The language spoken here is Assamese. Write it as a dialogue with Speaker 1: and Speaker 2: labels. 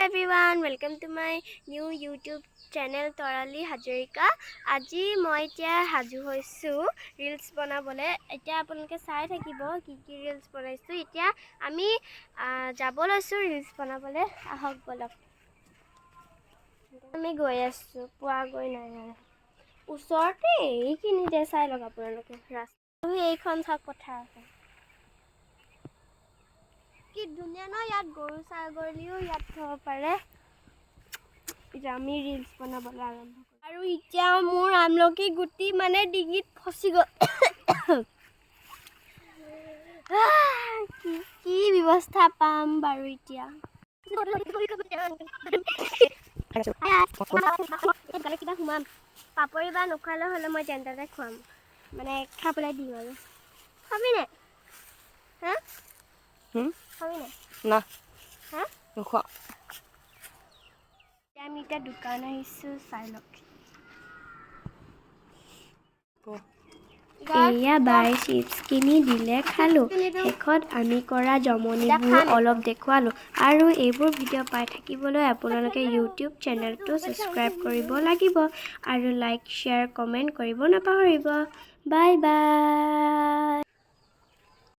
Speaker 1: Everyone, welcome to my new YouTube channel Torali Hajorika. আজি মই এতিয়া হাজু হৈছো ৰিলস বনাবলে। এতিয়া আপোনালোকে চাই থাকিব কি ৰিলস বনাইছো। এতিয়া আমি যাব লৈছো ৰিলস বনাবলে। আহক বলক। আমি গৈ আছো, পোৱা গৈ নাই আৰু। ওচৰতে এইখিনিতে চাই লওক আপোনালোকে ৰাস্তা। এইখন চাওক পথাৰ আছে। কি ধুনীয়া ন, ইয়াত গৰু ছাগলীও ইয়াত থব পাৰে। আমি ৰিলস বনাবলৈ আৰম্ভ কৰিম আৰু এতিয়া মোৰ আমলকি গুটি মানে ডিঙিত ফচি গ'ল। কি ব্যৱস্থা পাম বাৰু এতিয়া। কিবা সোমাম পাপৰি বা নোখোৱালে হ'লে মই তেন্তে খুৱাম, মানে খাবলৈ দিম আৰু। খাবি নে? হা খাবি নে?
Speaker 2: না
Speaker 1: হা
Speaker 2: নোখোৱা।
Speaker 1: আমি এতিয়া দোকান আহিছো, চাই লওক। এয়া বাই চিপছ কিনি দিলে খালোঁ। শেষত আমি কৰা জমনিবোৰ অলপ দেখুৱালোঁ। আৰু এইবোৰ ভিডিঅ' পাই থাকিবলৈ আপোনালোকে ইউটিউব চেনেলটো ছাবস্ক্ৰাইব কৰিব লাগিব আৰু লাইক শ্বেয়াৰ কমেণ্ট কৰিব নাপাহৰিব। Bye bye.